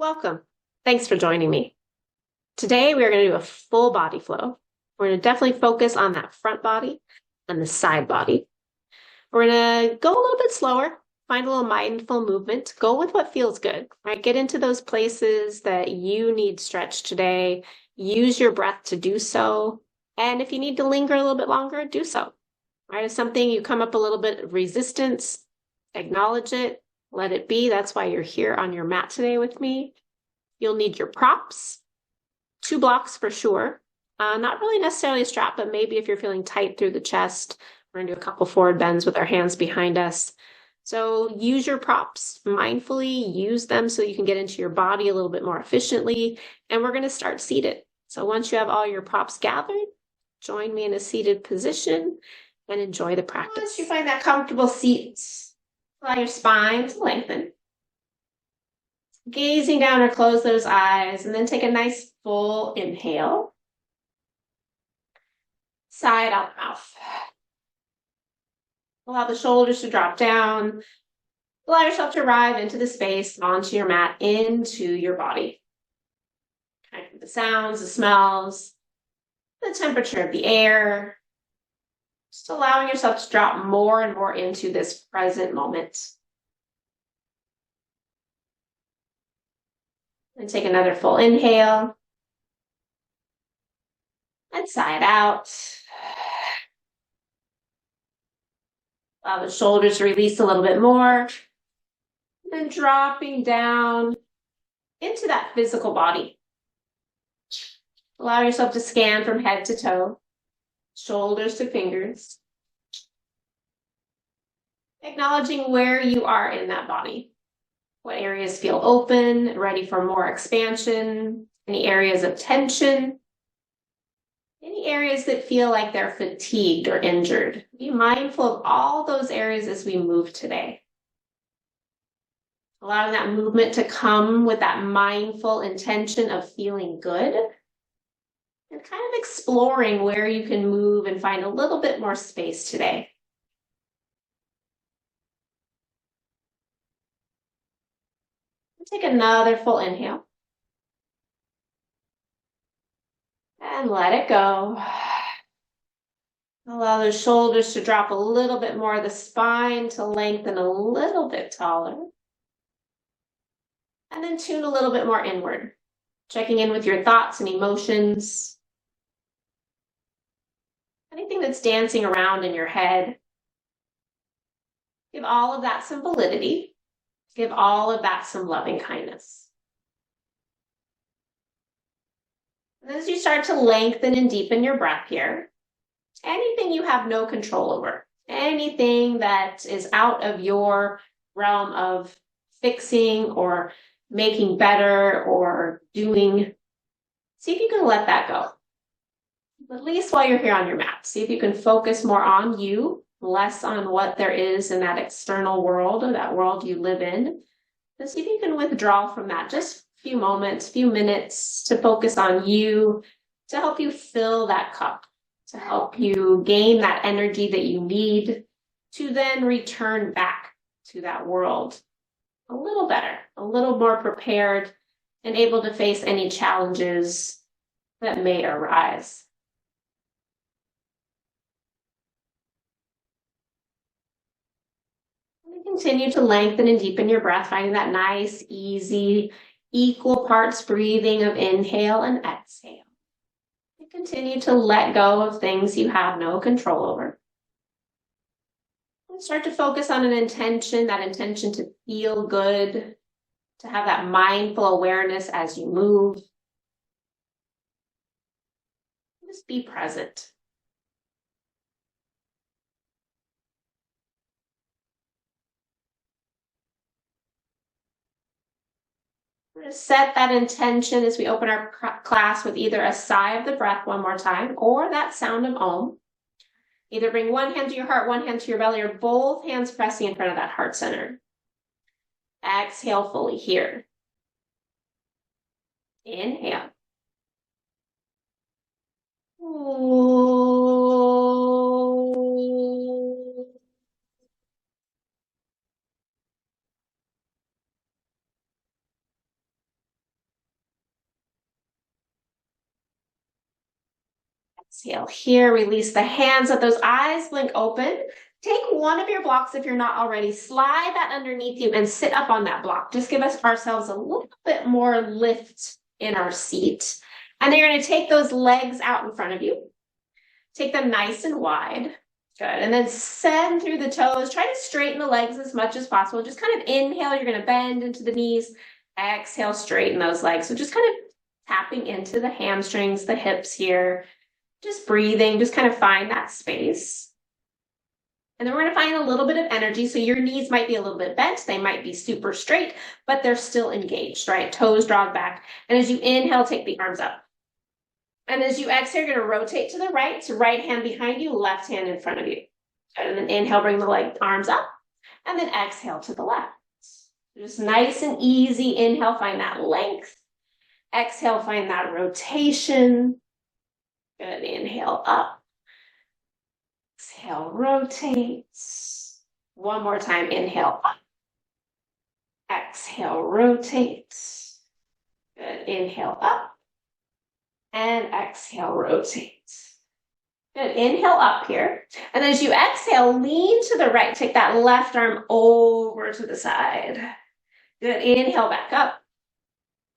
Welcome. Thanks for joining me. Today we are going to do a full body flow. We're going to definitely focus on that front body and the side body. We're going to go a little bit slower, find a little mindful movement, go with what feels good, right? Get into those places that you need stretch today. Use your breath to do so. And if you need to linger a little bit longer, do so. Right? If something you come up a little bit of resistance, acknowledge it, let it be. That's why you're here on your mat today with me. You'll need your props, 2 blocks for sure. Not really necessarily a strap, but maybe if you're feeling tight through the chest, we're gonna do a couple forward bends with our hands behind us. So use your props mindfully, use them so you can get into your body a little bit more efficiently. And we're gonna start seated. So once you have all your props gathered, join me in a seated position and enjoy the practice. Once you find that comfortable seat, allow your spine to lengthen. Gazing down or close those eyes, and then take a nice full inhale. Side out the mouth. Allow the shoulders to drop down. Allow yourself to arrive into the space, onto your mat, into your body. Connect with the sounds, the smells, the temperature of the air. Just allowing yourself to drop more and more into this present moment. And take another full inhale. And sigh it out. Allow the shoulders to release a little bit more. And then dropping down into that physical body. Allow yourself to scan from head to toe, shoulders to fingers. Acknowledging where you are in that body. What areas feel open, ready for more expansion? Any areas of tension? Any areas that feel like they're fatigued or injured? Be mindful of all those areas as we move today. Allowing that movement to come with that mindful intention of feeling good. And kind of exploring where you can move and find a little bit more space today. Take another full inhale. And let it go. Allow the shoulders to drop a little bit more, the spine to lengthen a little bit taller. And then tune a little bit more inward, checking in with your thoughts and emotions. Anything that's dancing around in your head. Give all of that some validity. Give all of that some loving kindness. And as you start to lengthen and deepen your breath here, anything you have no control over, anything that is out of your realm of fixing or making better or doing, see if you can let that go. At least while you're here on your mat, see if you can focus more on you, less on what there is in that external world or that world you live in. And see if you can withdraw from that just a few moments, few minutes to focus on you, to help you fill that cup, to help you gain that energy that you need to then return back to that world a little better, a little more prepared, and able to face any challenges that may arise. Continue to lengthen and deepen your breath, finding that nice, easy, equal parts breathing of inhale and exhale. And continue to let go of things you have no control over. And start to focus on an intention, that intention to feel good, to have that mindful awareness as you move. Just be present. We're going to set that intention as we open our class with either a sigh of the breath one more time or that sound of Om. Either bring one hand to your heart, one hand to your belly, or both hands pressing in front of that heart center. Exhale fully here. Inhale. Exhale here, release the hands, let those eyes blink open. Take one of your blocks if you're not already, slide that underneath you and sit up on that block. Just give ourselves a little bit more lift in our seat. And then you're going to take those legs out in front of you. Take them nice and wide. Good. And then send through the toes. Try to straighten the legs as much as possible. Just kind of inhale, you're going to bend into the knees. Exhale, straighten those legs. So just kind of tapping into the hamstrings, the hips here. Just breathing, just kind of find that space. And then we're going to find a little bit of energy. So your knees might be a little bit bent. They might be super straight, but they're still engaged, right? Toes drawn back. And as you inhale, take the arms up. And as you exhale, you're going to rotate to the right. So right hand behind you, left hand in front of you. And then inhale, bring the arms up. And then exhale to the left. Just nice and easy. Inhale, find that length. Exhale, find that rotation. Good. Inhale up. Exhale, rotate. One more time. Inhale up. Exhale, rotate. Good. Inhale up. And exhale, rotate. Good. Inhale up here. And as you exhale, lean to the right. Take that left arm over to the side. Good. Inhale back up.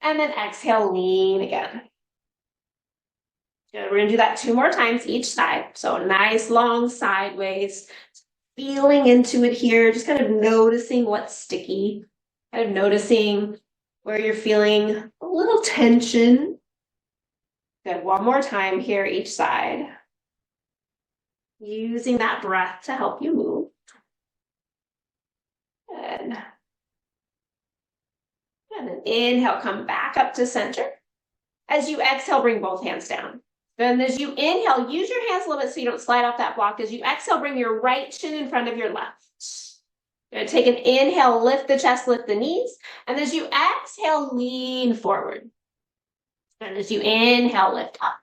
And then exhale, lean again. Good. We're going to do that 2 more times each side. So nice, long sideways. Feeling into it here. Just kind of noticing what's sticky. Kind of noticing where you're feeling a little tension. Good. One more time here, each side. Using that breath to help you move. Good. And then inhale, come back up to center. As you exhale, bring both hands down. Then as you inhale, use your hands a little bit so you don't slide off that block. As you exhale, bring your right shin in front of your left. You're going to take an inhale, lift the chest, lift the knees. And as you exhale, lean forward. And as you inhale, lift up.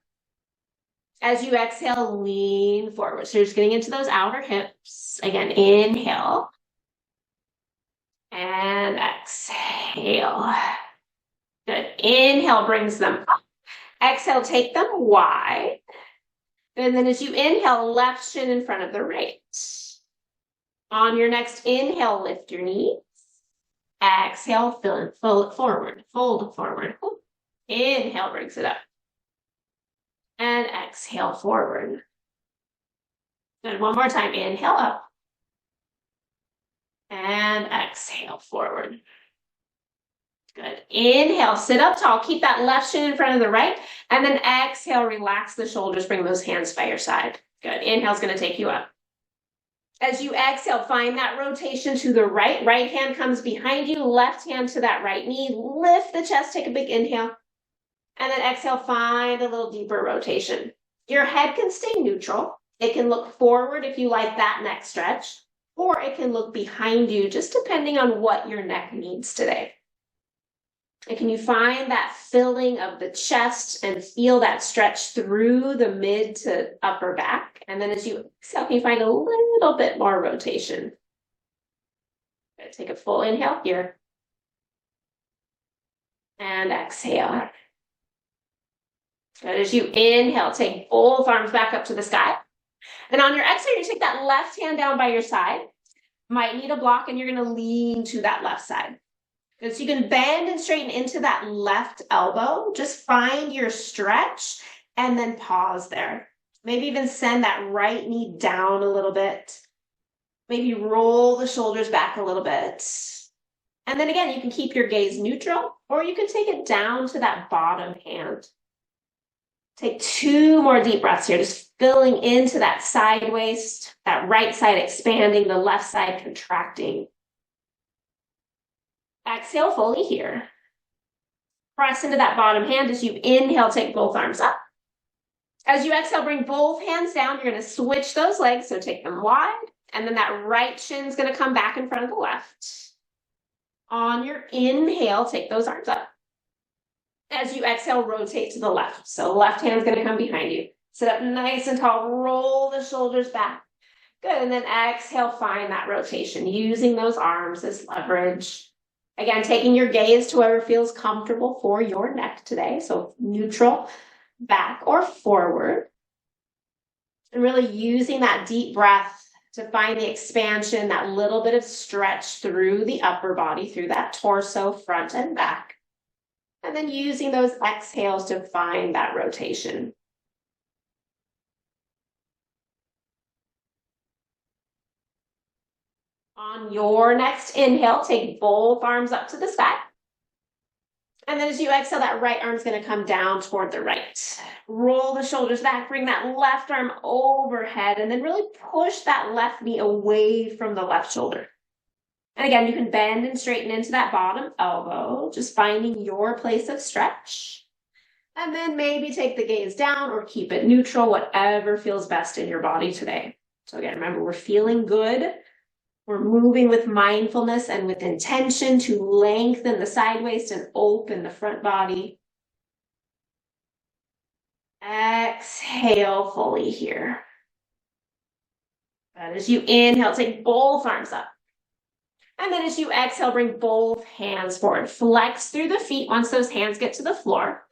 As you exhale, lean forward. So you're just getting into those outer hips. Again, inhale. And exhale. Good. Inhale brings them up. Exhale, take them wide. And then as you inhale, left shin in front of the right. On your next inhale, lift your knees. Exhale, fold forward, fold forward. Inhale brings it up. And exhale forward. Then one more time, inhale up. And exhale forward. Good. Inhale, sit up tall. Keep that left shin in front of the right. And then exhale, relax the shoulders. Bring those hands by your side. Good. Inhale is going to take you up. As you exhale, find that rotation to the right. Right hand comes behind you. Left hand to that right knee. Lift the chest. Take a big inhale. And then exhale, find a little deeper rotation. Your head can stay neutral. It can look forward if you like that neck stretch. Or it can look behind you, just depending on what your neck needs today. And can you find that filling of the chest and feel that stretch through the mid to upper back? And then as you exhale, can you find a little bit more rotation? Good. Take a full inhale here. And exhale. Good. As you inhale, take both arms back up to the sky. And on your exhale, you take that left hand down by your side. Might need a block, and you're going to lean to that left side. Good. So you can bend and straighten into that left elbow. Just find your stretch and then pause there. Maybe even send that right knee down a little bit. Maybe roll the shoulders back a little bit. And then again, you can keep your gaze neutral, or you can take it down to that bottom hand. Take 2 more deep breaths here, just filling into that side waist, that right side expanding, the left side contracting. Exhale fully here. Press into that bottom hand. As you inhale, take both arms up. As you exhale, bring both hands down. You're going to switch those legs, so take them wide. And then that right shin is going to come back in front of the left. On your inhale, take those arms up. As you exhale, rotate to the left. So left hand is going to come behind you. Sit up nice and tall. Roll the shoulders back. Good. And then exhale, find that rotation, using those arms as leverage. Again, taking your gaze to wherever feels comfortable for your neck today. So neutral, back or forward. And really using that deep breath to find the expansion, that little bit of stretch through the upper body, through that torso, front and back. And then using those exhales to find that rotation. On your next inhale, take both arms up to the sky. And then as you exhale, that right arm's going to come down toward the right. Roll the shoulders back, bring that left arm overhead, and then really push that left knee away from the left shoulder. And again, you can bend and straighten into that bottom elbow, just finding your place of stretch. And then maybe take the gaze down or keep it neutral, whatever feels best in your body today. So again, remember, we're feeling good. We're moving with mindfulness and with intention to lengthen the side waist and open the front body. Exhale fully here. And as you inhale, take both arms up. And then as you exhale, bring both hands forward. Flex through the feet once those hands get to the floor.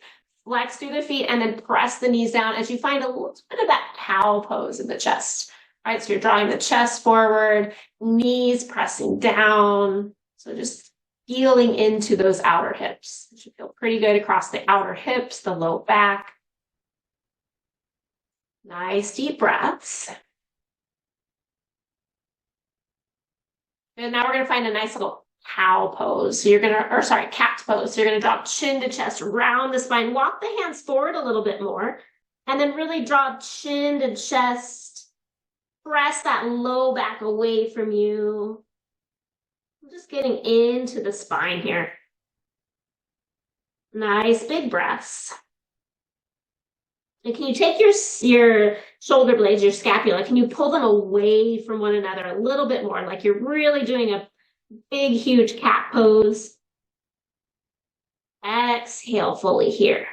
Flex through the feet and then press the knees down as you find a little bit of that cow pose in the chest. All right, so you're drawing the chest forward, knees pressing down. So just feeling into those outer hips. You should feel pretty good across the outer hips, the low back. Nice deep breaths. And now we're going to find a nice little cow pose. So you're going to, or sorry, cat pose. So you're going to drop chin to chest, round the spine, walk the hands forward a little bit more, and then really draw chin to chest. Press that low back away from you. Just getting into the spine here. Nice big breaths. And can you take your shoulder blades, your scapula, can you pull them away from one another a little bit more, like you're really doing a big, huge cat pose? Exhale fully here.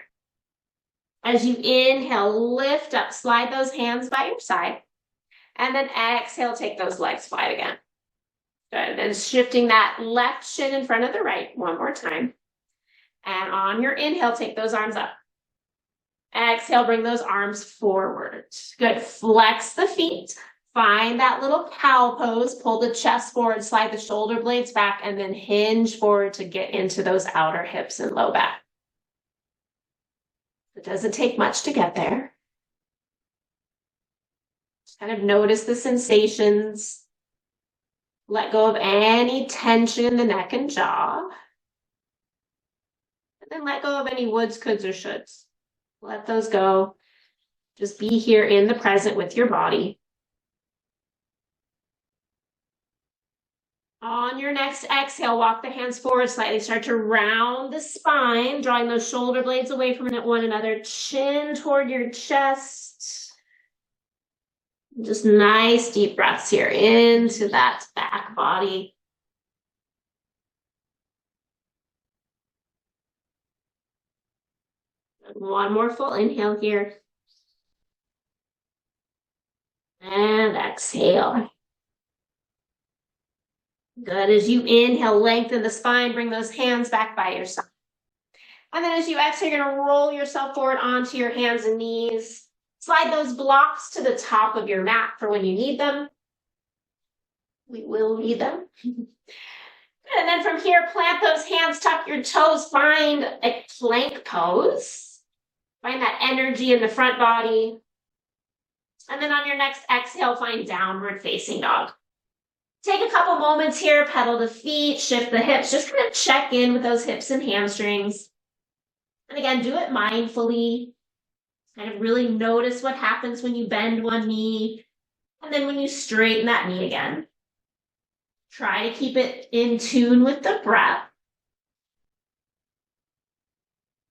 As you inhale, lift up, slide those hands by your side. And then exhale, take those legs wide again. Good. And shifting that left shin in front of the right one more time. And on your inhale, take those arms up. Exhale, bring those arms forward. Good. Flex the feet. Find that little cow pose. Pull the chest forward, slide the shoulder blades back, and then hinge forward to get into those outer hips and low back. It doesn't take much to get there. Kind of notice the sensations. Let go of any tension in the neck and jaw. And then let go of any woulds, coulds, or shoulds. Let those go. Just be here in the present with your body. On your next exhale, walk the hands forward slightly. Start to round the spine, drawing those shoulder blades away from one another. Chin toward your chest. Just nice deep breaths here into that back body. One more full inhale here. And exhale. Good. As you inhale, lengthen the spine, bring those hands back by your side. And then as you exhale, you're going to roll yourself forward onto your hands and knees. Slide those blocks to the top of your mat for when you need them. We will need them. And then from here, plant those hands, tuck your toes, find a plank pose. Find that energy in the front body. And then on your next exhale, find downward facing dog. Take a couple moments here, pedal the feet, shift the hips, just kind of check in with those hips and hamstrings. And again, do it mindfully. Kind of really notice what happens when you bend one knee and then when you straighten that knee again. Try to keep it in tune with the breath.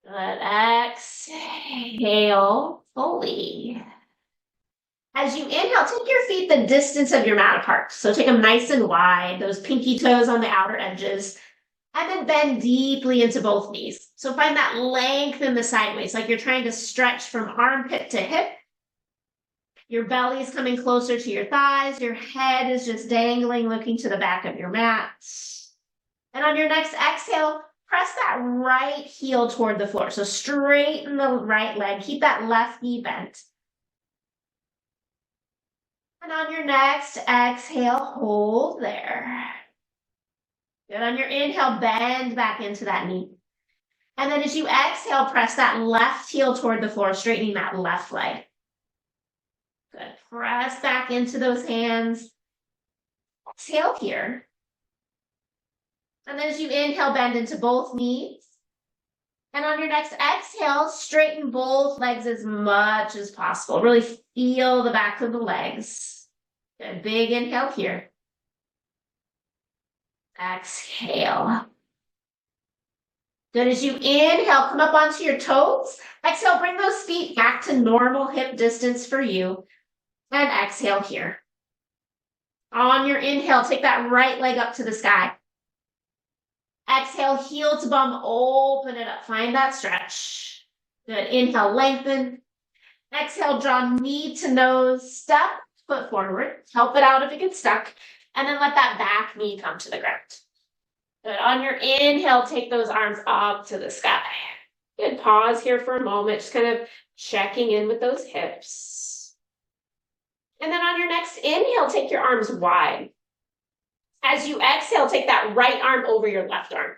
Good. Exhale fully. As you inhale, take your feet the distance of your mat apart. So take them nice and wide, those pinky toes on the outer edges. And then bend deeply into both knees. So find that length in the sideways, like you're trying to stretch from armpit to hip. Your belly's coming closer to your thighs. Your head is just dangling, looking to the back of your mat. And on your next exhale, press that right heel toward the floor. So straighten the right leg. Keep that left knee bent. And on your next exhale, hold there. Good. On your inhale, bend back into that knee. And then as you exhale, press that left heel toward the floor, straightening that left leg. Good. Press back into those hands. Exhale here. And then as you inhale, bend into both knees. And on your next exhale, straighten both legs as much as possible. Really feel the back of the legs. Good. Big inhale here. Exhale. Good. As you inhale, come up onto your toes. Exhale, bring those feet back to normal hip distance for you. And exhale here. On your inhale, take that right leg up to the sky. Exhale, heel to bum, open it up. Find that stretch. Good. Inhale, lengthen. Exhale, draw knee to nose, step, foot forward. Help it out if it gets stuck. And then let that back knee come to the ground. Good. On your inhale, take those arms up to the sky. Good. Pause here for a moment, just kind of checking in with those hips. And then on your next inhale, take your arms wide. As you exhale, take that right arm over your left arm.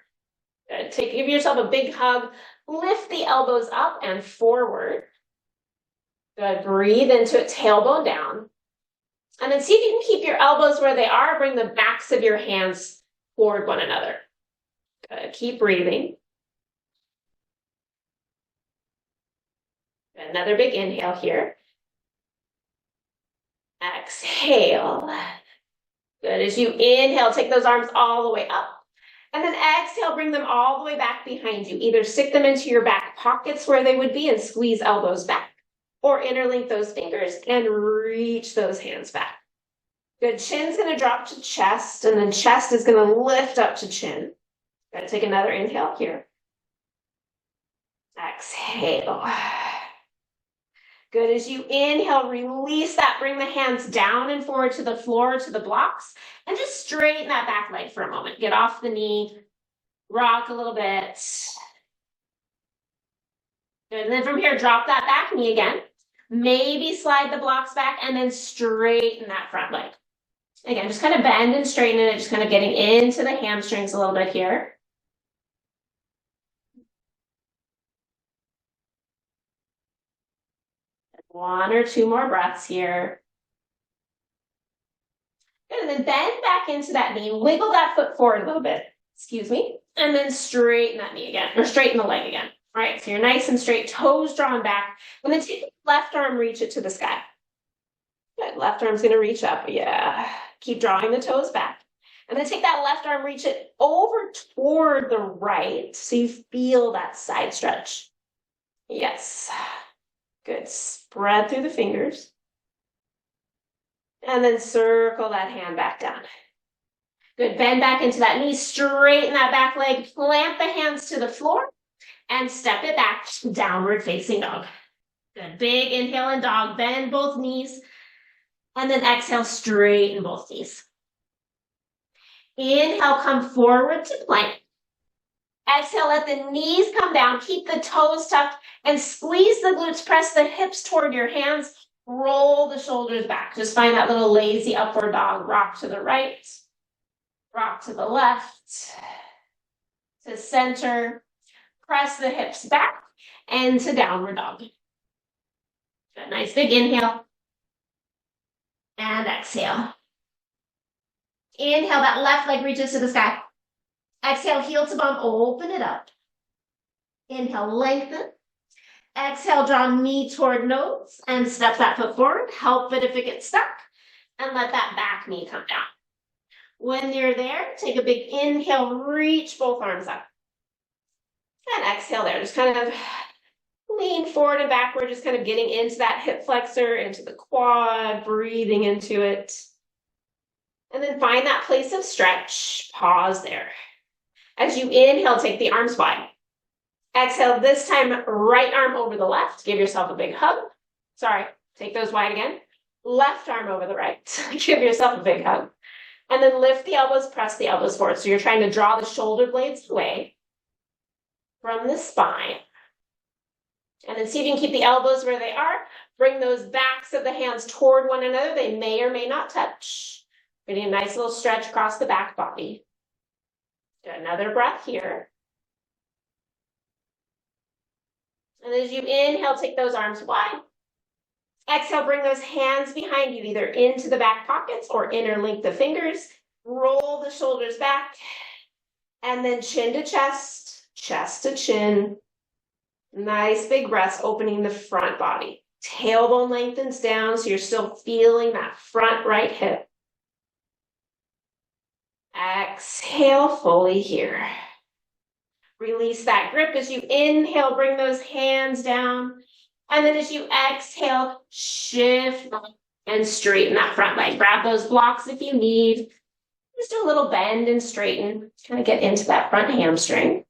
Good. Give yourself a big hug. Lift the elbows up and forward. Good. Breathe into it, tailbone down. And then see if you can keep your elbows where they are. Bring the backs of your hands toward one another. Good. Keep breathing. Another big inhale here. Exhale. Good. As you inhale, take those arms all the way up. And then exhale, bring them all the way back behind you. Either stick them into your back pockets where they would be and squeeze elbows back. Or interlink those fingers and reach those hands back. Good. Chin's going to drop to chest, and then chest is going to lift up to chin. Got to take another inhale here. Exhale. Good. As you inhale, release that. Bring the hands down and forward to the floor, to the blocks, and just straighten that back leg for a moment. Get off the knee. Rock a little bit. Good. And then from here, drop that back knee again. Maybe slide the blocks back and then straighten that front leg. Again, just kind of bend and straighten it, just kind of getting into the hamstrings a little bit here. One or two more breaths here. Good. And then bend back into that knee. Wiggle that foot forward a little bit. Excuse me. And then straighten that knee again, or straighten the leg again. All right, so you're nice and straight, toes drawn back. And then take the left arm, reach it to the sky. Good. Left arm's going to reach up. Yeah. Keep drawing the toes back. And then take that left arm, reach it over toward the right so you feel that side stretch. Yes. Good. Spread through the fingers. And then circle that hand back down. Good. Bend back into that knee. Straighten that back leg. Plant the hands to the floor. And step it back, downward facing dog. Good. Big inhale in dog. Bend both knees. And then exhale, straighten both knees. Inhale, come forward to plank. Exhale, let the knees come down. Keep the toes tucked and squeeze the glutes. Press the hips toward your hands. Roll the shoulders back. Just find that little lazy upward dog. Rock to the right. Rock to the left. To center. Press the hips back and to downward dog. Good. Nice big inhale. And exhale. Inhale, that left leg reaches to the sky. Exhale, heel to bum, open it up. Inhale, lengthen. Exhale, draw knee toward nose and step that foot forward. Help it if it gets stuck. And let that back knee come down. When you're there, take a big inhale, reach both arms up. And exhale there, just kind of lean forward and backward, just kind of getting into that hip flexor, into the quad, breathing into it. And then find that place of stretch, pause there. As you inhale, take the arms wide. Exhale, this time, right arm over the left. Give yourself a big hug. Sorry, take those wide again. Left arm over the right. Give yourself a big hug. And then lift the elbows, press the elbows forward. So you're trying to draw the shoulder blades away from the spine. And then see if you can keep the elbows where they are. Bring those backs of the hands toward one another. They may or may not touch. Getting a nice little stretch across the back body. Do another breath here. And as you inhale, take those arms wide. Exhale, bring those hands behind you, either into the back pockets or interlink the fingers. Roll the shoulders back. And then chin to chest, chest to chin. Nice big rest, opening the front body. Tailbone lengthens down, so you're still feeling that front right hip. Exhale fully here. Release that grip as you inhale, bring those hands down. And then as you exhale, shift and straighten that front leg. Grab those blocks if you need. Just do a little bend and straighten. Kind of get into that front hamstring.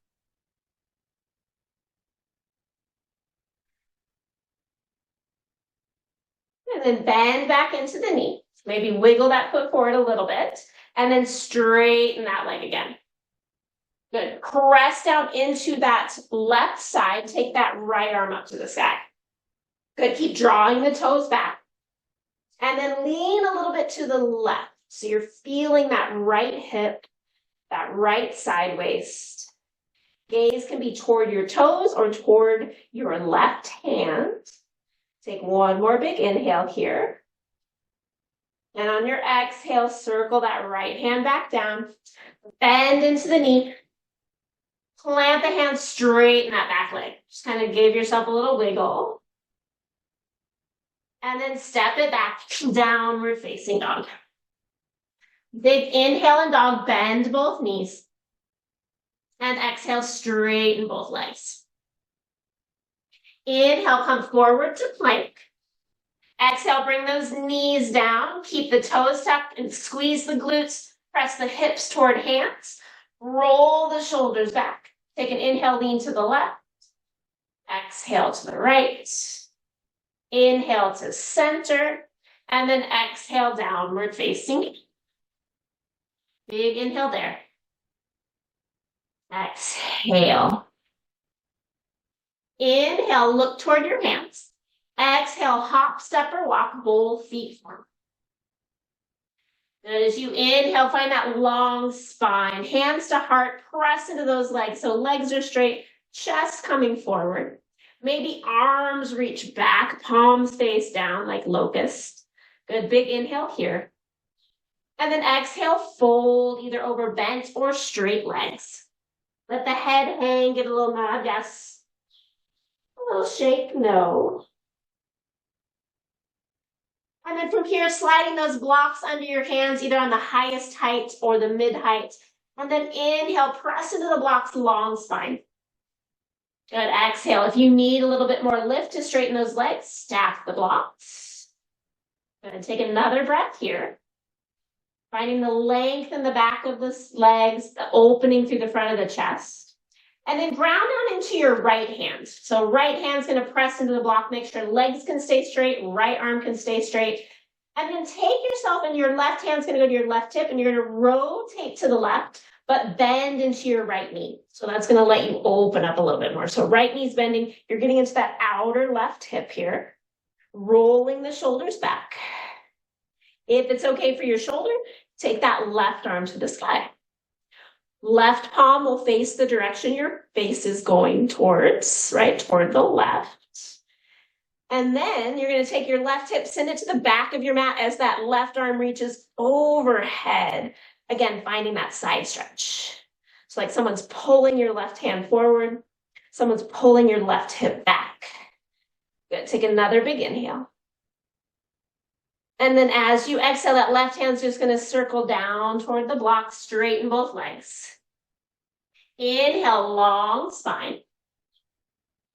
And then bend back into the knee. Maybe wiggle that foot forward a little bit. And then straighten that leg again. Good. Press down into that left side. Take that right arm up to the sky. Good. Keep drawing the toes back. And then lean a little bit to the left. So you're feeling that right hip, that right side waist. Gaze can be toward your toes or toward your left hand. Take one more big inhale here. And on your exhale, circle that right hand back down. Bend into the knee. Plant the hand, straighten that back leg. Just kind of give yourself a little wiggle. And then step it back, downward facing dog. Big inhale in dog, bend both knees. And exhale, straighten both legs. Inhale, come forward to plank. Exhale, bring those knees down. Keep the toes tucked and squeeze the glutes. Press the hips toward hands. Roll the shoulders back. Take an inhale, lean to the left. Exhale to the right. Inhale to center. And then exhale, downward facing. Big inhale there. Exhale. Inhale, look toward your hands. Exhale, hop, step, or walk, both feet forward. And as you inhale, find that long spine. Hands to heart, press into those legs. So legs are straight, chest coming forward. Maybe arms reach back, palms face down like locust. Good, big inhale here. And then exhale, fold either over bent or straight legs. Let the head hang, give a little nod, yes. A little shake, no. And then from here, sliding those blocks under your hands, either on the highest height or the mid height. And then inhale, press into the blocks, long spine. Good, exhale. If you need a little bit more lift to straighten those legs, stack the blocks. Good, take another breath here. Finding the length in the back of the legs, the opening through the front of the chest. And then ground down into your right hand. So right hand's going to press into the block. Make sure legs can stay straight. Right arm can stay straight. And then take yourself and your left hand's going to go to your left hip and you're going to rotate to the left, but bend into your right knee. So that's going to let you open up a little bit more. So right knee's bending. You're getting into that outer left hip here. Rolling the shoulders back. If it's okay for your shoulder, take that left arm to the sky. Left palm will face the direction your face is going towards, right, toward the left. And then you're going to take your left hip, send it to the back of your mat as that left arm reaches overhead. Again, finding that side stretch. So like someone's pulling your left hand forward, someone's pulling your left hip back. Good, take another big inhale. And then as you exhale, that left hand's just going to circle down toward the block, straighten both legs. Inhale, long spine.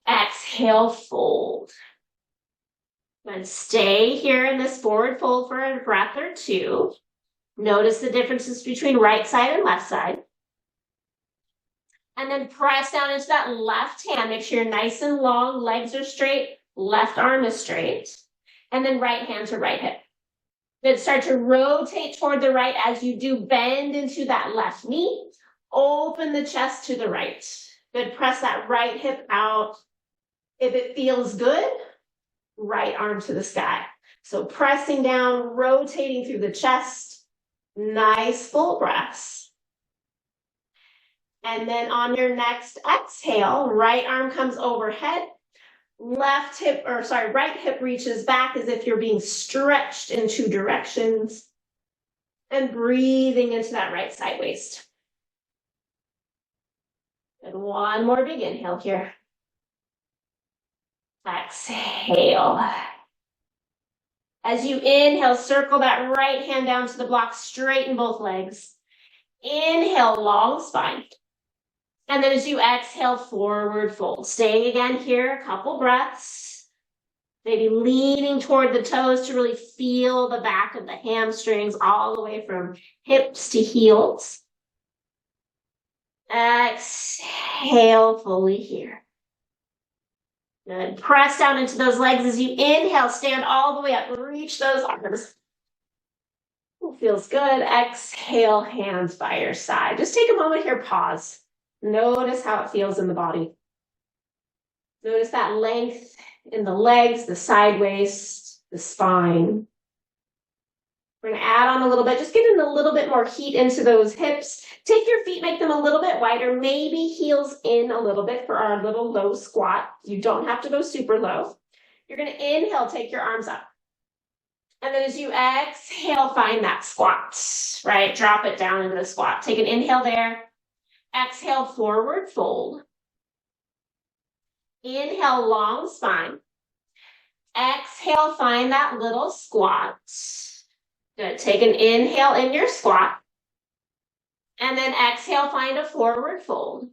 Exhale, fold. And stay here in this forward fold for a breath or two. Notice the differences between right side and left side. And then press down into that left hand. Make sure you're nice and long, legs are straight, left arm is straight. And then right hand to right hip. Then start to rotate toward the right as you do, bend into that left knee. Open the chest to the right. Good, press that right hip out. If it feels good, right arm to the sky. So pressing down, rotating through the chest, nice full breaths. And then on your next exhale, right arm comes overhead, right hip reaches back as if you're being stretched in two directions. And breathing into that right side waist. And one more big inhale here. Exhale. As you inhale, circle that right hand down to the block, straighten both legs. Inhale, long spine. And then as you exhale, forward fold. Staying again here, a couple breaths. Maybe leaning toward the toes to really feel the back of the hamstrings all the way from hips to heels. Exhale fully here. Good. Press down into those legs as you inhale. Stand all the way up. Reach those arms. Feels good. Exhale, hands by your side. Just take a moment here. Pause. Notice how it feels in the body. Notice that length in the legs, the side waist, the spine. We're going to add on a little bit, just getting a little bit more heat into those hips. Take your feet, make them a little bit wider, maybe heels in a little bit for our little low squat. You don't have to go super low. You're going to inhale, take your arms up. And then as you exhale, find that squat, right? Drop it down into the squat. Take an inhale there. Exhale, forward fold. Inhale, long spine. Exhale, find that little squat. Good. Take an inhale in your squat. And then exhale, find a forward fold.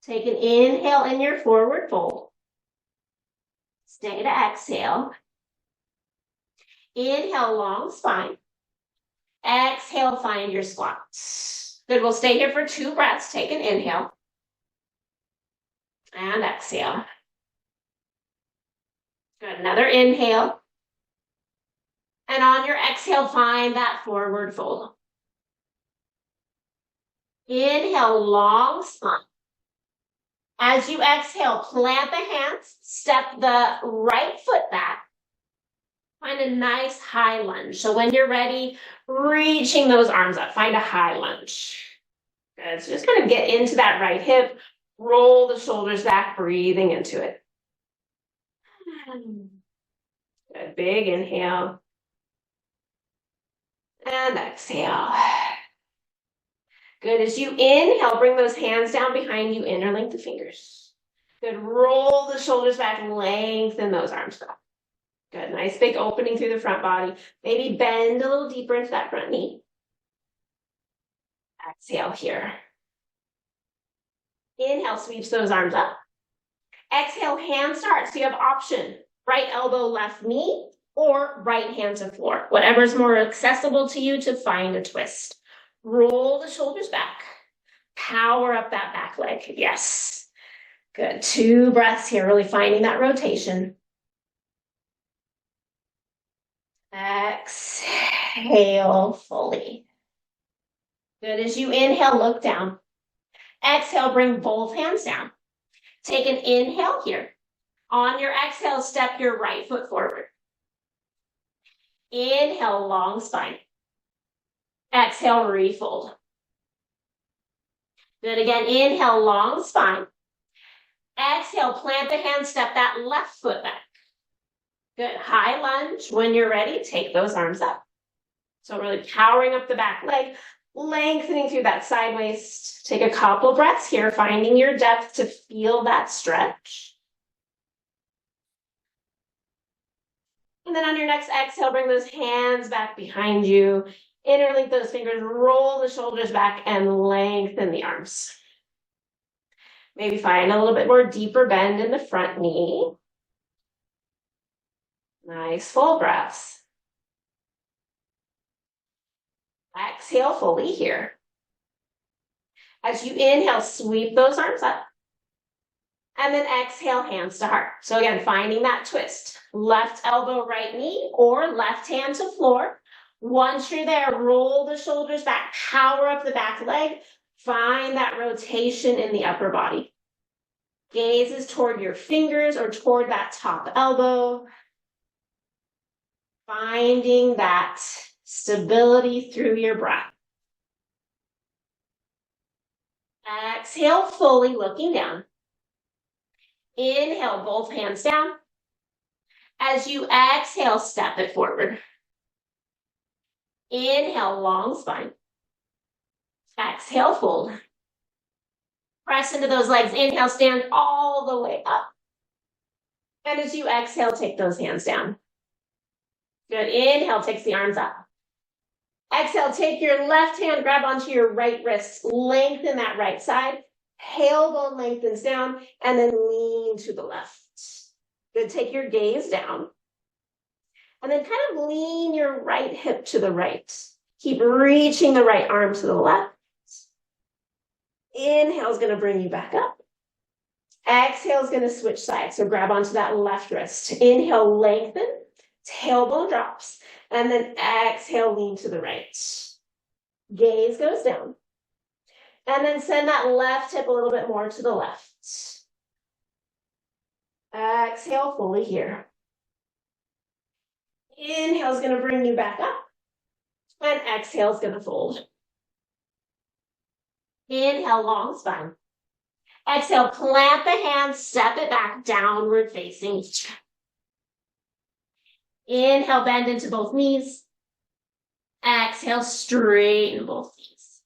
Take an inhale in your forward fold. Stay to exhale. Inhale, long spine. Exhale, find your squat. Good. We'll stay here for 2 breaths. Take an inhale. And exhale. Good. Another inhale. And on your exhale, find that forward fold. Inhale, long spine. As you exhale, plant the hands, step the right foot back. Find a nice high lunge. So when you're ready, reaching those arms up, find a high lunge. Good. So just kind of get into that right hip, roll the shoulders back, breathing into it. Good. Big inhale. And exhale. Good. As you inhale, bring those hands down behind you, interlink the fingers. Good. Roll the shoulders back, lengthen those arms back. Good. Nice big opening through the front body. Maybe bend a little deeper into that front knee. Exhale here. Inhale, sweeps those arms up. Exhale, hands to heart. So you have option, right elbow, left knee, or right hand to floor. Whatever's more accessible to you to find a twist. Roll the shoulders back. Power up that back leg. Yes. Good. 2 breaths here, really finding that rotation. Exhale fully. Good. As you inhale, look down. Exhale, bring both hands down. Take an inhale here. On your exhale, step your right foot forward. Inhale, long spine. Exhale, refold. Good. Again, inhale, long spine. Exhale, plant the hand, step that left foot back. Good. High lunge. When you're ready, take those arms up. So really powering up the back leg, lengthening through that side waist. Take a couple breaths here, finding your depth to feel that stretch. And then on your next exhale, bring those hands back behind you. Interlink those fingers, roll the shoulders back, and lengthen the arms. Maybe find a little bit more deeper bend in the front knee. Nice full breaths. Exhale fully here. As you inhale, sweep those arms up. And then exhale, hands to heart. So again, finding that twist. Left elbow, right knee, or left hand to floor. Once you're there, roll the shoulders back, power up the back leg. Find that rotation in the upper body. Gaze is toward your fingers or toward that top elbow. Finding that stability through your breath. Exhale fully, looking down. Inhale, both hands down. As you exhale, step it forward. Inhale, long spine. Exhale, fold. Press into those legs. Inhale, stand all the way up. And as you exhale, take those hands down. Good. Inhale, takes the arms up. Exhale, take your left hand, grab onto your right wrist, lengthen that right side. Tailbone lengthens down, and then lean to the left. Good. Take your gaze down. And then kind of lean your right hip to the right. Keep reaching the right arm to the left. Inhale is going to bring you back up. Exhale is going to switch sides. So grab onto that left wrist. Inhale, lengthen. Tailbone drops. And then exhale, lean to the right. Gaze goes down. And then send that left hip a little bit more to the left. Exhale fully here. Inhale is going to bring you back up. And exhale is going to fold. Inhale, long spine. Exhale, plant the hands, step it back, downward facing. Inhale, bend into both knees. Exhale, straighten both knees.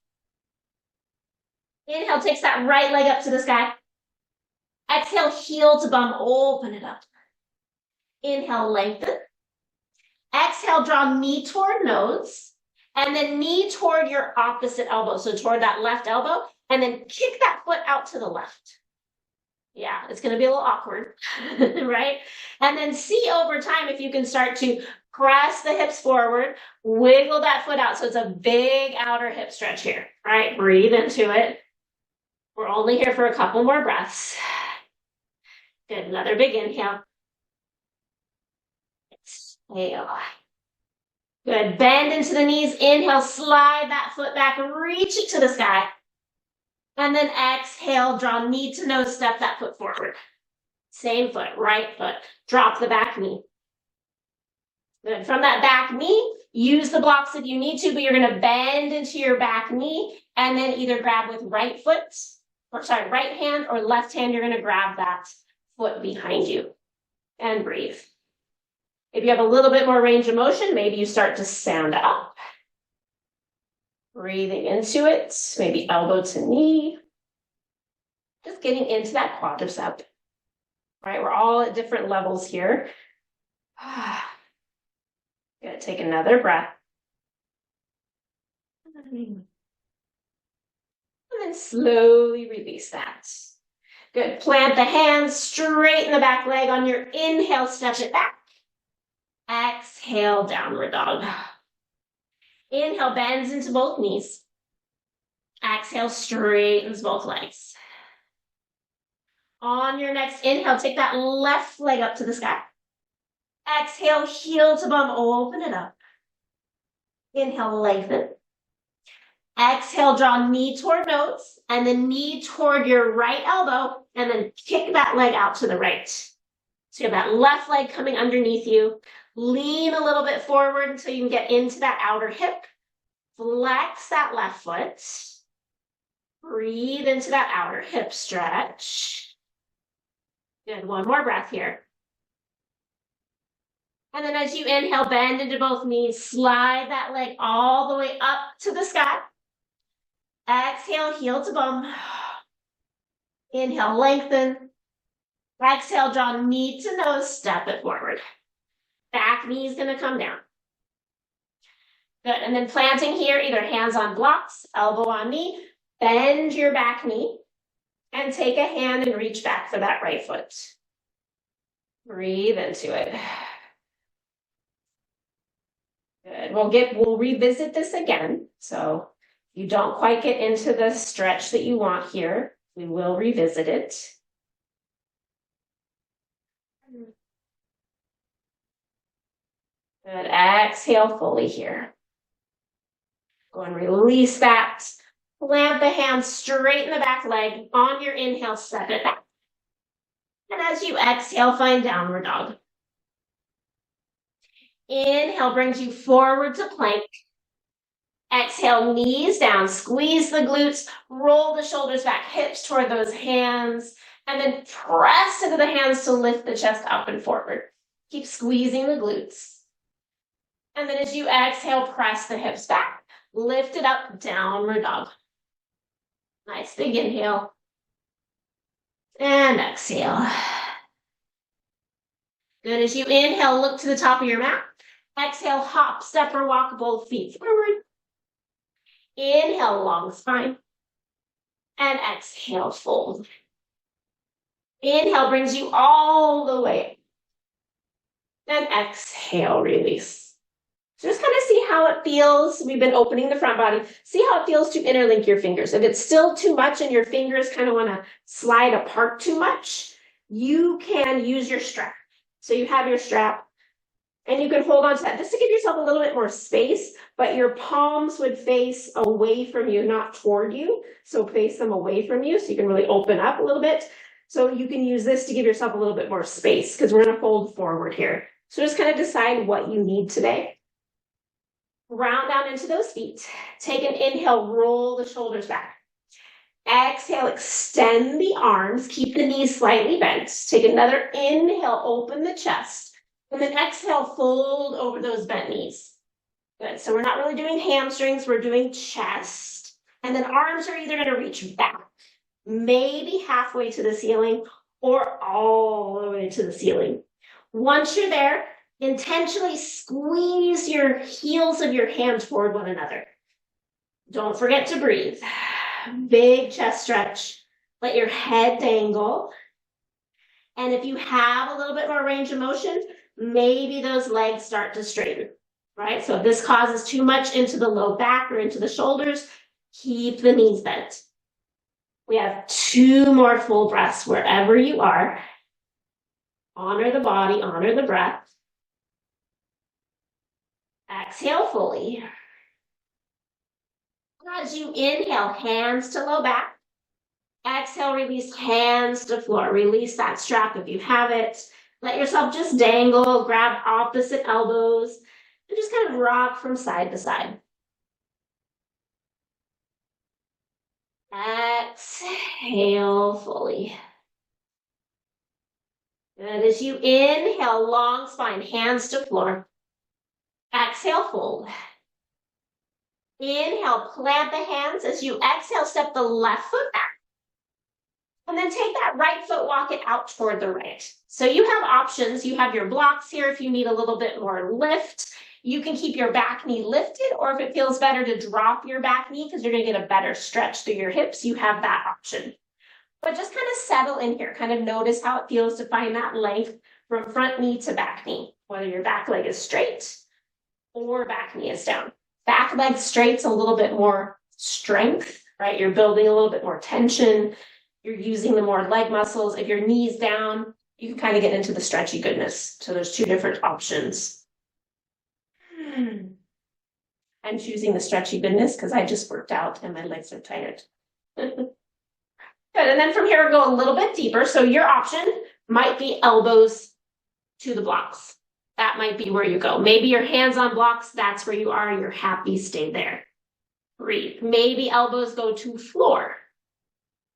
Inhale, takes that right leg up to the sky. Exhale, heel to bum, open it up. Inhale, lengthen. Exhale, draw knee toward nose. And then knee toward your opposite elbow. So toward that left elbow. And then kick that foot out to the left. Yeah, it's going to be a little awkward, right? And then see over time if you can start to press the hips forward, wiggle that foot out. So it's a big outer hip stretch here, right? Breathe into it. We're only here for a couple more breaths. Good, another big inhale. Exhale. Good, bend into the knees. Inhale, slide that foot back, reach it to the sky. And then exhale, draw knee to nose, step that foot forward. Same foot, right foot. Drop the back knee. Good. From that back knee, use the blocks if you need to, but you're going to bend into your back knee and then either grab with right hand or left hand, you're going to grab that foot behind you and breathe. If you have a little bit more range of motion, maybe you start to stand up. Breathing into it, maybe elbow to knee. Just getting into that quadricep. Right, we're all at different levels here. Good, take another breath. And then slowly release that. Good, plant the hands, straighten the back leg on your inhale, step it back. Exhale, downward dog. Inhale, bends into both knees. Exhale, straightens both legs. On your next inhale, take that left leg up to the sky. Exhale, heel to bum, open it up. Inhale, lengthen. Exhale, draw knee toward nose, and then knee toward your right elbow, and then kick that leg out to the right. So you have that left leg coming underneath you. Lean a little bit forward until you can get into that outer hip. Flex that left foot. Breathe into that outer hip stretch. Good, one more breath here. And then as you inhale, bend into both knees. Slide that leg all the way up to the sky. Exhale, heel to bum. Inhale, lengthen. Exhale, draw knee to nose, step it forward. Back knee is going to come down. Good, and then planting here, either hands on blocks, elbow on knee, bend your back knee, and take a hand and reach back for that right foot. Breathe into it. Good, we'll revisit this again. So if you don't quite get into the stretch that you want here, we will revisit it. Good, exhale fully here. Go and release that. Plant the hands, straighten the back leg. On your inhale, step it back. And as you exhale, find downward dog. Inhale brings you forward to plank. Exhale, knees down, squeeze the glutes, roll the shoulders back, hips toward those hands, and then press into the hands to lift the chest up and forward. Keep squeezing the glutes. And then as you exhale, press the hips back. Lift it up, downward dog. Nice big inhale. And exhale. Good. As you inhale, look to the top of your mat. Exhale, hop, step, or walk both feet forward. Inhale, long spine. And exhale, fold. Inhale brings you all the way. And exhale, release. So just kind of see how it feels. We've been opening the front body. See how it feels to interlink your fingers. If it's still too much and your fingers kind of want to slide apart too much, you can use your strap. So you have your strap and you can hold on to that just to give yourself a little bit more space, but your palms would face away from you, not toward you. So face them away from you so you can really open up a little bit. So you can use this to give yourself a little bit more space because we're going to fold forward here. So just kind of decide what you need today. Round down into those feet. Take an inhale, roll the shoulders back. Exhale, extend the arms, keep the knees slightly bent. Take another inhale, open the chest. And then exhale, fold over those bent knees. Good, so we're not really doing hamstrings, we're doing chest. And then arms are either gonna reach back, maybe halfway to the ceiling, or all the way to the ceiling. Once you're there, intentionally squeeze your heels of your hands toward one another. Don't forget to breathe. Big chest stretch. Let your head dangle. And if you have a little bit more range of motion, maybe those legs start to straighten, right? So if this causes too much into the low back or into the shoulders, keep the knees bent. We have 2 more full breaths wherever you are. Honor the body, honor the breath. Exhale fully. As you inhale, hands to low back. Exhale, release hands to floor. Release that strap if you have it. Let yourself just dangle, grab opposite elbows, and just kind of rock from side to side. Exhale fully. Good. As you inhale, long spine, hands to floor. Exhale, fold. Inhale, plant the hands. As you exhale, step the left foot back. And then take that right foot, walk it out toward the right. So you have options. You have your blocks here if you need a little bit more lift. You can keep your back knee lifted, or if it feels better to drop your back knee because you're going to get a better stretch through your hips, you have that option. But just kind of settle in here. Kind of notice how it feels to find that length from front knee to back knee, whether your back leg is straight or back knee is down. Back leg straight's a little bit more strength, right? You're building a little bit more tension. You're using the more leg muscles. If your knee's down, you can kind of get into the stretchy goodness. So there's 2 different options. I'm choosing the stretchy goodness because I just worked out and my legs are tired. Good, and then from here, we'll go a little bit deeper. So your option might be elbows to the blocks. That might be where you go. Maybe your hands on blocks, that's where you are. You're happy, stay there. Breathe. Maybe elbows go to floor.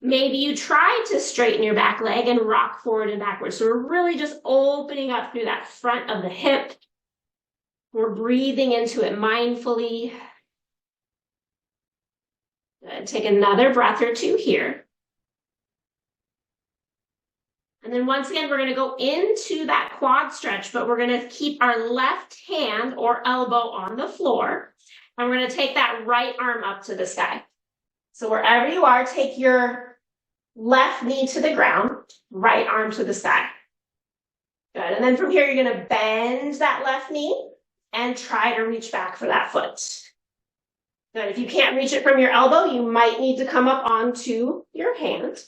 Maybe you try to straighten your back leg and rock forward and backwards. So we're really just opening up through that front of the hip. We're breathing into it mindfully. Good. Take another breath or 2 here. And then once again, we're going to go into that quad stretch, but we're going to keep our left hand or elbow on the floor. And we're going to take that right arm up to the sky. So wherever you are, take your left knee to the ground, right arm to the sky. Good. And then from here, you're going to bend that left knee and try to reach back for that foot. Good. If you can't reach it from your elbow, you might need to come up onto your hand.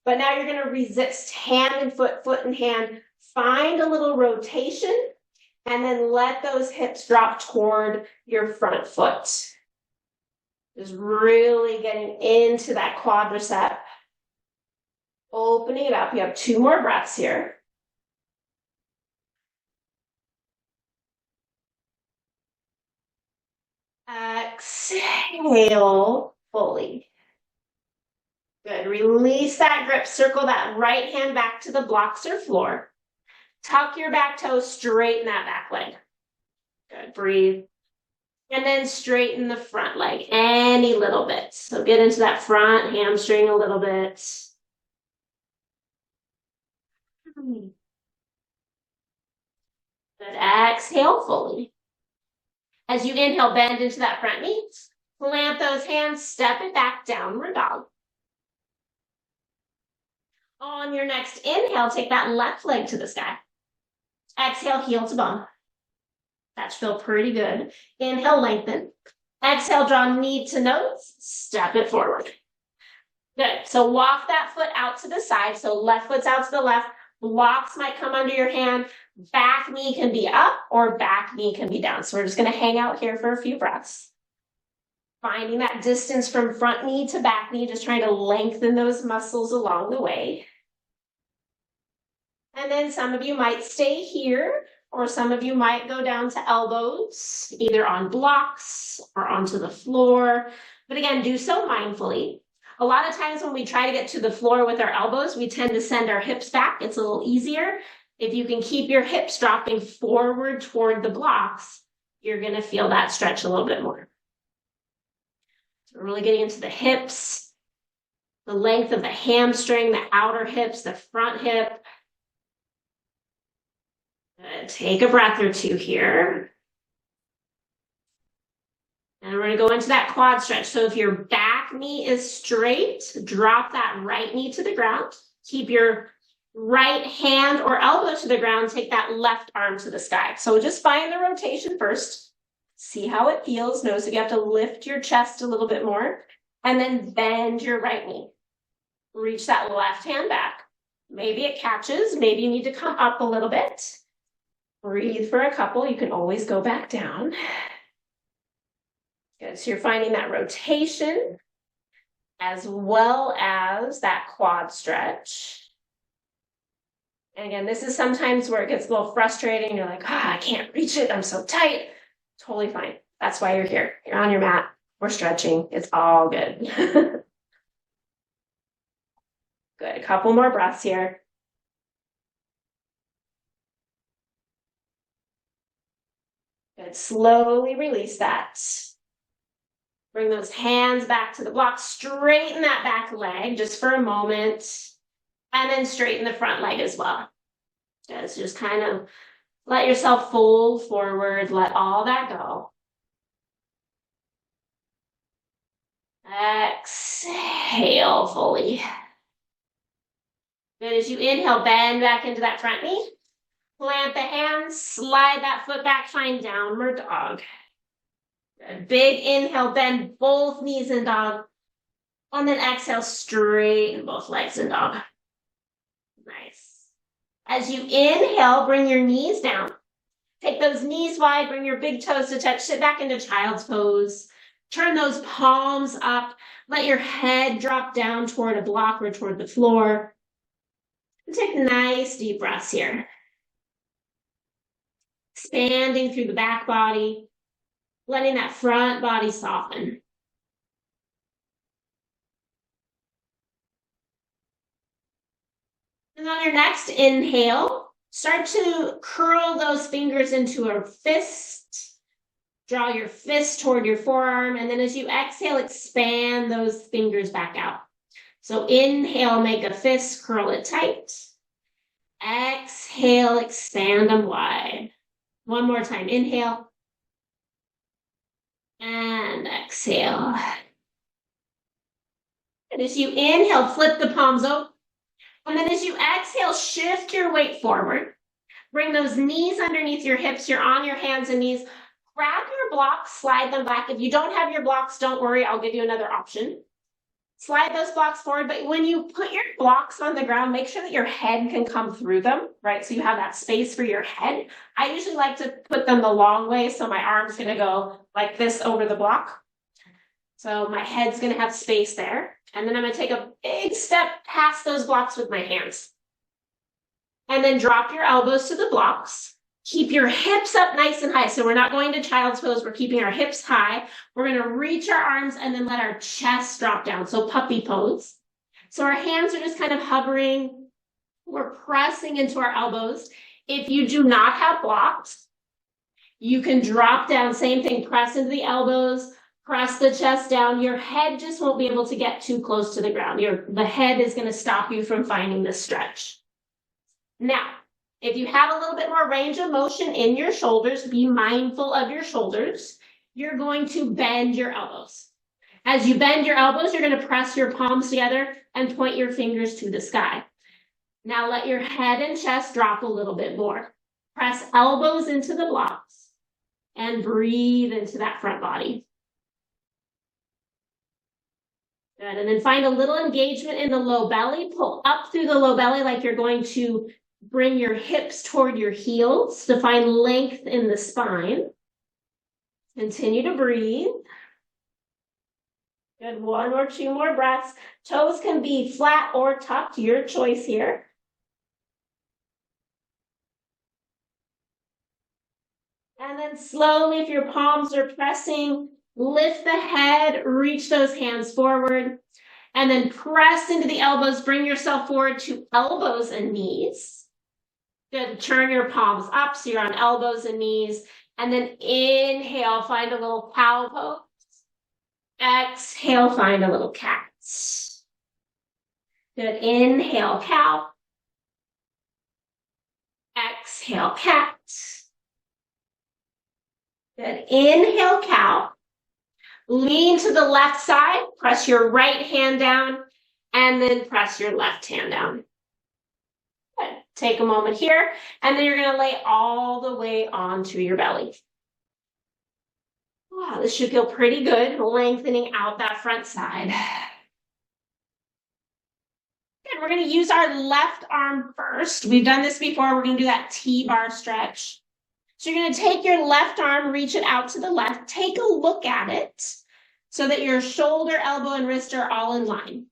But now you're going to resist hand and foot, foot and hand. Find a little rotation and then let those hips drop toward your front foot. Just really getting into that quadricep. Open opening it up. You have 2 more breaths here. Exhale fully. Good. Release that grip. Circle that right hand back to the blocks or floor. Tuck your back toes, straighten that back leg. Good. Breathe. And then straighten the front leg any little bit. So get into that front hamstring a little bit. Good. Exhale fully. As you inhale, bend into that front knee. Plant those hands, step it back, downward dog. On your next inhale, take that left leg to the sky. Exhale, heel to bum. That should feel pretty good. Inhale, lengthen. Exhale, draw knee to nose. Step it forward. Good. So walk that foot out to the side. So left foot's out to the left. Blocks might come under your hand. Back knee can be up or back knee can be down. So we're just going to hang out here for a few breaths. Finding that distance from front knee to back knee, just trying to lengthen those muscles along the way. And then some of you might stay here, or some of you might go down to elbows, either on blocks or onto the floor. But again, do so mindfully. A lot of times when we try to get to the floor with our elbows, we tend to send our hips back. It's a little easier. If you can keep your hips dropping forward toward the blocks, you're going to feel that stretch a little bit more. So we're really getting into the hips, the length of the hamstring, the outer hips, the front hip. Good. Take a breath or two here. And we're going to go into that quad stretch. So if your back knee is straight, drop that right knee to the ground. Keep your right hand or elbow to the ground. Take that left arm to the sky. So just find the rotation first. See how it feels. Notice if you have to lift your chest a little bit more. And then bend your right knee. Reach that left hand back. Maybe it catches. Maybe you need to come up a little bit. Breathe for a couple. You can always go back down. Good. So you're finding that rotation as well as that quad stretch. And again, this is sometimes where it gets a little frustrating. You're like, I can't reach it. I'm so tight. Totally fine. That's why you're here. You're on your mat. We're stretching. It's all good. Good. A couple more breaths here. Good. Slowly release that. Bring those hands back to the block. Straighten that back leg just for a moment. And then straighten the front leg as well. Good. So just kind of let yourself fold forward. Let all that go. Exhale fully. Good. As you inhale, bend back into that front knee. Plant the hands. Slide that foot back. Find downward dog. Good. Big inhale, bend both knees in dog. And then exhale, straighten both legs in dog. Nice. As you inhale, bring your knees down. Take those knees wide, bring your big toes to touch. Sit back into child's pose. Turn those palms up. Let your head drop down toward a block or toward the floor. And take nice deep breaths here. Expanding through the back body. Letting that front body soften. And on your next inhale, start to curl those fingers into a fist. Draw your fist toward your forearm. And then as you exhale, expand those fingers back out. So inhale, make a fist, curl it tight. Exhale, expand them wide. One more time. Inhale. And exhale. And as you inhale, flip the palms open. And then as you exhale, shift your weight forward. Bring those knees underneath your hips. You're on your hands and knees. Grab your blocks, slide them back. If you don't have your blocks, don't worry. I'll give you another option. Slide those blocks forward. But when you put your blocks on the ground, make sure that your head can come through them, right? So you have that space for your head. I usually like to put them the long way. So my arm's going to go like this over the block. So my head's going to have space there. And then I'm going to take a big step past those blocks with my hands. And then drop your elbows to the blocks. Keep your hips up nice and high. So we're not going to child's pose. We're keeping our hips high. We're going to reach our arms and then let our chest drop down. So puppy pose. So our hands are just kind of hovering. We're pressing into our elbows. If you do not have blocks, you can drop down. Same thing. Press into the elbows. Press the chest down. Your head just won't be able to get too close to the ground. The head is going to stop you from finding this stretch. Now, if you have a little bit more range of motion in your shoulders, be mindful of your shoulders. You're going to bend your elbows. As you bend your elbows, you're going to press your palms together and point your fingers to the sky. Now let your head and chest drop a little bit more. Press elbows into the blocks and breathe into that front body. Good. And then find a little engagement in the low belly. Pull up through the low belly like you're going to bring your hips toward your heels to find length in the spine. Continue to breathe. Good. 1 or 2 more breaths. Toes can be flat or tucked, your choice here. And then slowly, if your palms are pressing, lift the head, reach those hands forward, and then press into the elbows. Bring yourself forward to elbows and knees. Good. Turn your palms up so you're on elbows and knees. And then inhale, find a little cow pose. Exhale, find a little cat. Good. Inhale, cow. Exhale, cat. Good. Inhale, cow. Lean to the left side. Press your right hand down. And then press your left hand down. Good. Take a moment here. And then you're going to lay all the way onto your belly. Wow, this should feel pretty good, lengthening out that front side. Good, we're going to use our left arm first. We've done this before. We're going to do that T-bar stretch. So you're going to take your left arm, reach it out to the left. Take a look at it so that your shoulder, elbow, and wrist are all in line.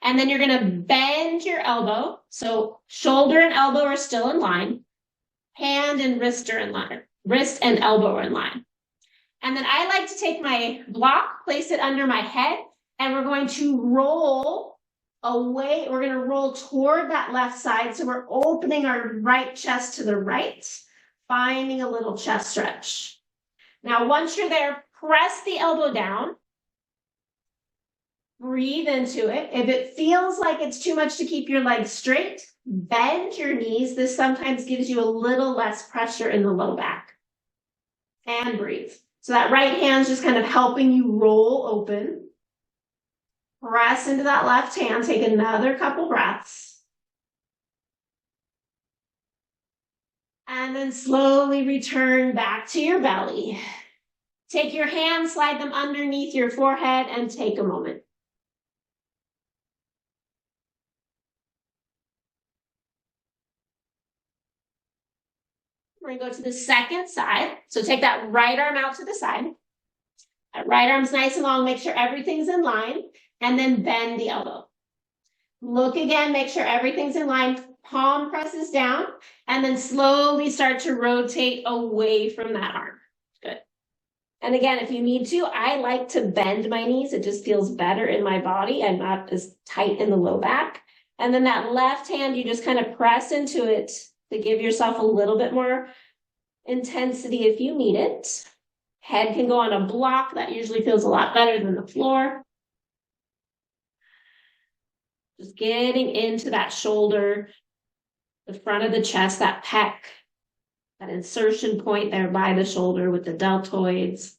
And then you're going to bend your elbow. So shoulder and elbow are still in line. Hand and wrist are in line. Wrist and elbow are in line. And then I like to take my block, place it under my head, and we're going to roll away. We're going to roll toward that left side. So we're opening our right chest to the right, finding a little chest stretch. Now, once you're there, press the elbow down. Breathe into it. If it feels like it's too much to keep your legs straight, bend your knees. This sometimes gives you a little less pressure in the low back. And breathe. So that right hand's just kind of helping you roll open. Press into that left hand. Take another couple breaths. And then slowly return back to your belly. Take your hands, slide them underneath your forehead, and take a moment. We're going to go to the second side. So take that right arm out to the side. That right arm's nice and long. Make sure everything's in line. And then bend the elbow. Look again. Make sure everything's in line. Palm presses down. And then slowly start to rotate away from that arm. Good. And again, if you need to, I like to bend my knees. It just feels better in my body. I'm not as tight in the low back. And then that left hand, you just kind of press into it to give yourself a little bit more intensity if you need it. Head can go on a block. That usually feels a lot better than the floor. Just getting into that shoulder, the front of the chest, that pec, that insertion point there by the shoulder with the deltoids.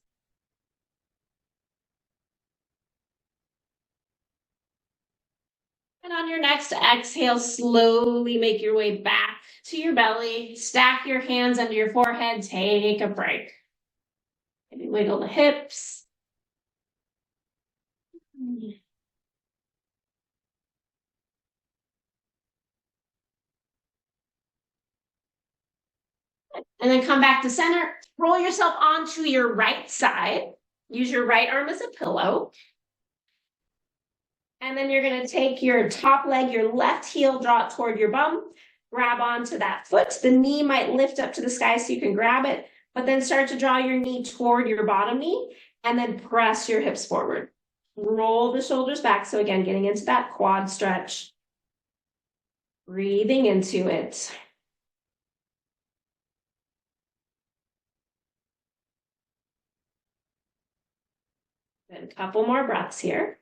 And on your next exhale, slowly make your way back to your belly. Stack your hands under your forehead. Take a break. Maybe wiggle the hips. And then come back to center. Roll yourself onto your right side. Use your right arm as a pillow. And then you're going to take your top leg, your left heel, draw it toward your bum, grab onto that foot. The knee might lift up to the sky so you can grab it, but then start to draw your knee toward your bottom knee and then press your hips forward. Roll the shoulders back. So again, getting into that quad stretch. Breathing into it. Then a couple more breaths here.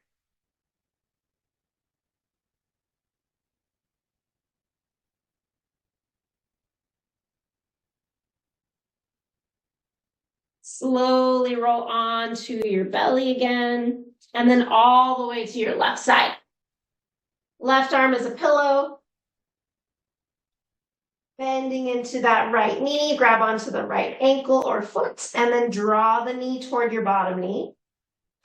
Slowly roll onto your belly again, and then all the way to your left side. Left arm is a pillow. Bending into that right knee, grab onto the right ankle or foot, and then draw the knee toward your bottom knee.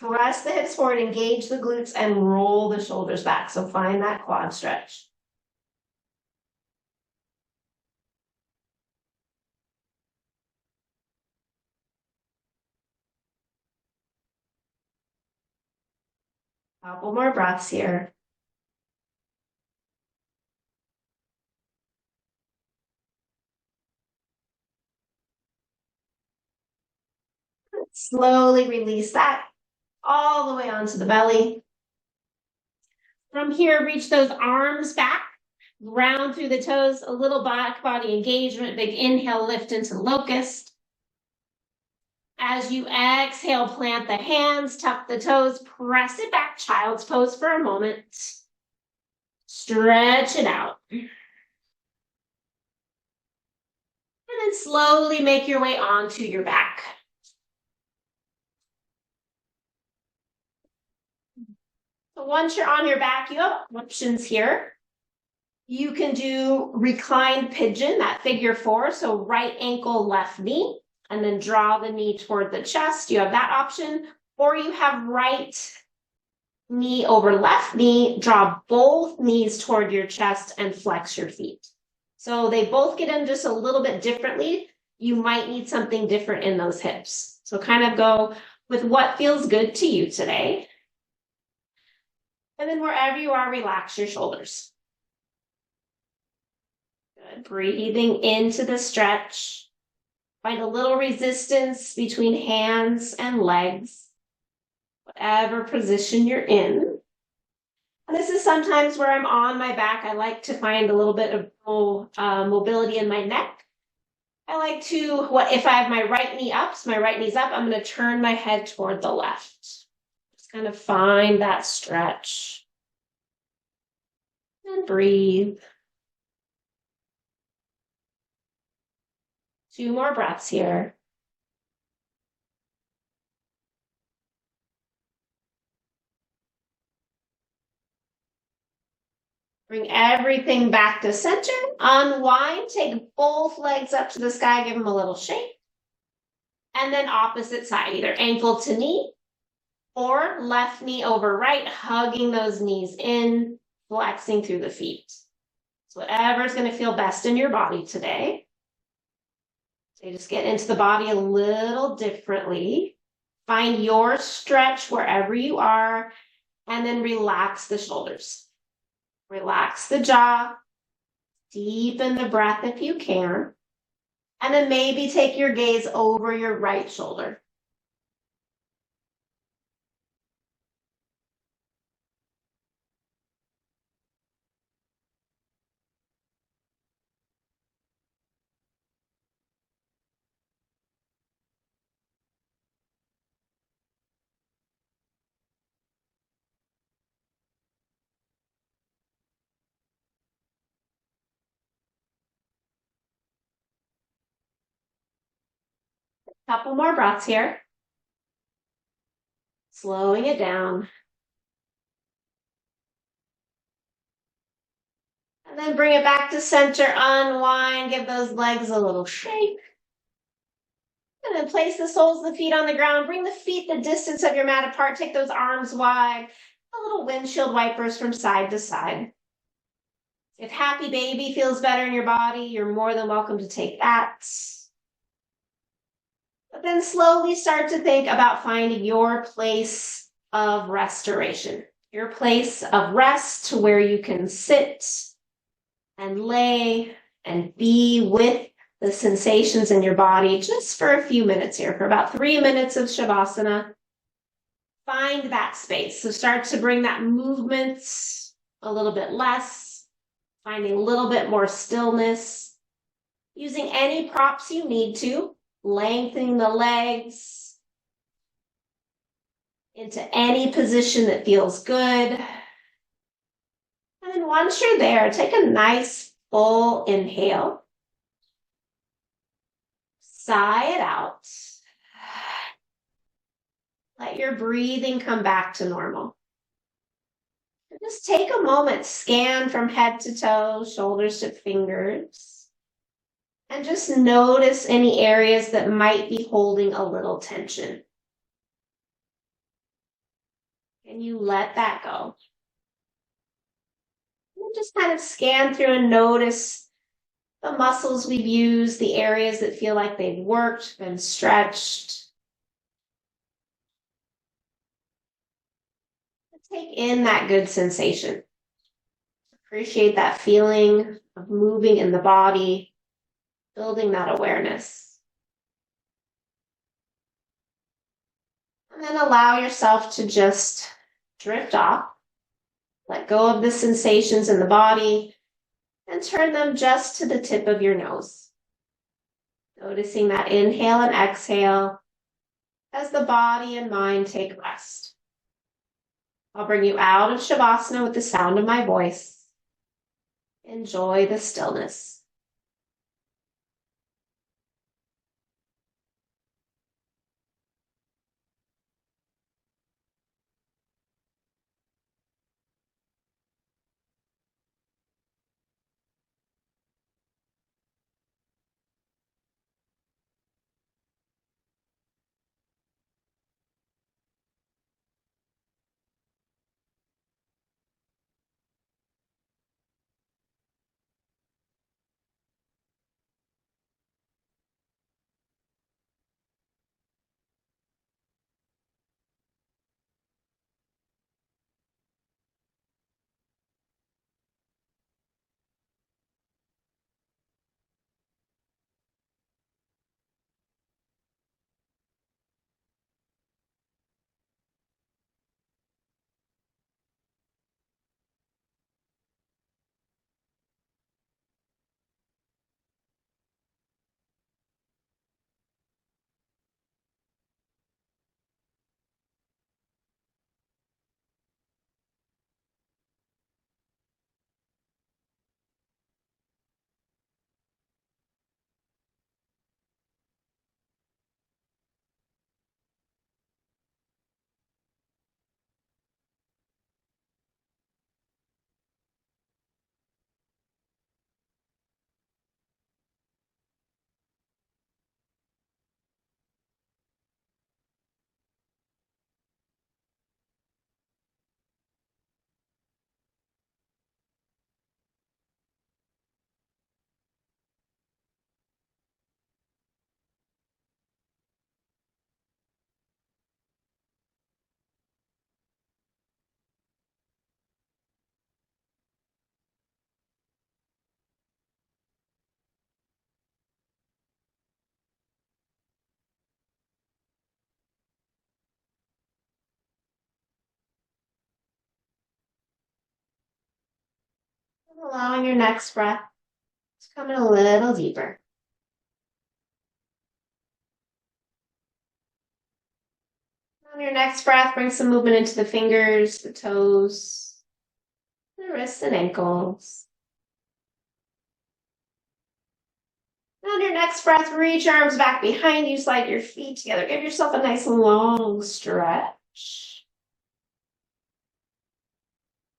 Press the hips forward, engage the glutes, and roll the shoulders back. So find that quad stretch. Couple more breaths here. Slowly release that all the way onto the belly. From here, reach those arms back, round through the toes, a little back body engagement, big inhale, lift into locust. As you exhale, plant the hands, tuck the toes, press it back, child's pose for a moment. Stretch it out. And then slowly make your way onto your back. So once you're on your back, you have options here. You can do reclined pigeon, that figure 4. So right ankle, left knee, and then draw the knee toward the chest. You have that option. Or you have right knee over left knee, draw both knees toward your chest and flex your feet. So they both get in just a little bit differently. You might need something different in those hips. So kind of go with what feels good to you today. And then wherever you are, relax your shoulders. Good. Breathing into the stretch. Find a little resistance between hands and legs, whatever position you're in. And this is sometimes where I'm on my back. I like to find a little bit of mobility in my neck. I like to, if I have my right knee up, so my right knee's up, I'm going to turn my head toward the left. Just kind of find that stretch. And breathe. 2 more breaths here. Bring everything back to center. Unwind. Take both legs up to the sky. Give them a little shake. And then opposite side, either ankle to knee or left knee over right, hugging those knees in, flexing through the feet. So whatever's going to feel best in your body today. So you just get into the body a little differently. Find your stretch wherever you are, and then relax the shoulders. Relax the jaw. Deepen the breath if you can. And then maybe take your gaze over your right shoulder. Couple more breaths here. Slowing it down. And then bring it back to center, unwind, give those legs a little shake. And then place the soles of the feet on the ground. Bring the feet the distance of your mat apart. Take those arms wide. A little windshield wipers from side to side. If happy baby feels better in your body, you're more than welcome to take that. But then slowly start to think about finding your place of restoration. your place of rest to where you can sit and lay and be with the sensations in your body just for a few minutes here, for about 3 minutes of Shavasana. Find that space. So start to bring that movement a little bit less, finding a little bit more stillness, using any props you need to, lengthening the legs into any position that feels good. And then once you're there, take a nice full inhale. Sigh it out. Let your breathing come back to normal. And just take a moment, scan from head to toe, shoulders to fingers, and just notice any areas that might be holding a little tension. And you let that go. And just kind of scan through and notice the muscles we've used, the areas that feel like they've worked, been stretched. Take in that good sensation. Appreciate that feeling of moving in the body, building that awareness. And then allow yourself to just drift off. Let go of the sensations in the body and turn them just to the tip of your nose. Noticing that inhale and exhale as the body and mind take rest. I'll bring you out of Shavasana with the sound of my voice. Enjoy the stillness. Allowing your next breath to come in a little deeper. On your next breath, bring some movement into the fingers, the toes, the wrists and ankles. On your next breath, reach your arms back behind you, slide your feet together. Give yourself a nice long stretch.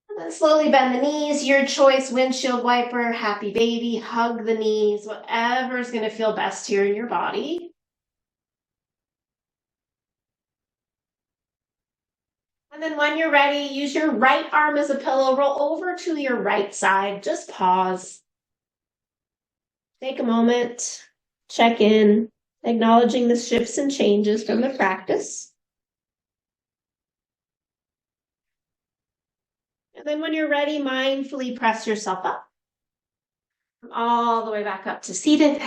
And then slowly bend the knees, your choice, windshield wiper, happy baby, hug the knees, whatever is going to feel best here in your body. And then when you're ready, use your right arm as a pillow, roll over to your right side, just pause. Take a moment, check in, acknowledging the shifts and changes from the practice. And then when you're ready, mindfully press yourself up. All the way back up to seated.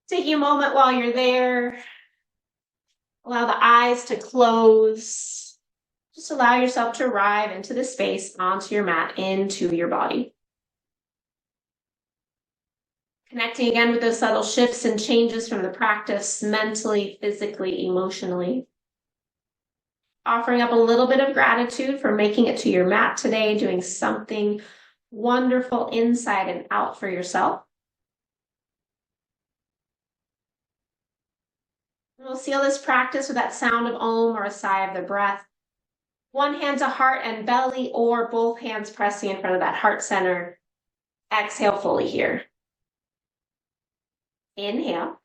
Taking a moment while you're there. Allow the eyes to close. Just allow yourself to arrive into the space, onto your mat, into your body. Connecting again with those subtle shifts and changes from the practice, mentally, physically, emotionally. Offering up a little bit of gratitude for making it to your mat today, doing something wonderful inside and out for yourself. We'll seal this practice with that sound of Om or a sigh of the breath. One hand to heart and belly, or both hands pressing in front of that heart center. Exhale fully here. Inhale.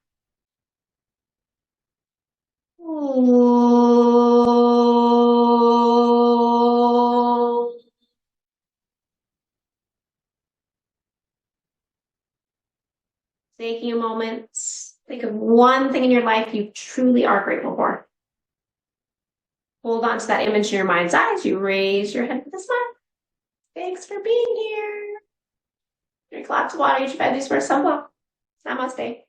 Taking a moment, think of one thing in your life you truly are grateful for. Hold on to that image in your mind's eye as you raise your head with a smile. Thanks for being here. Drink lots of water, eat your veggies for a sunblock. Namaste.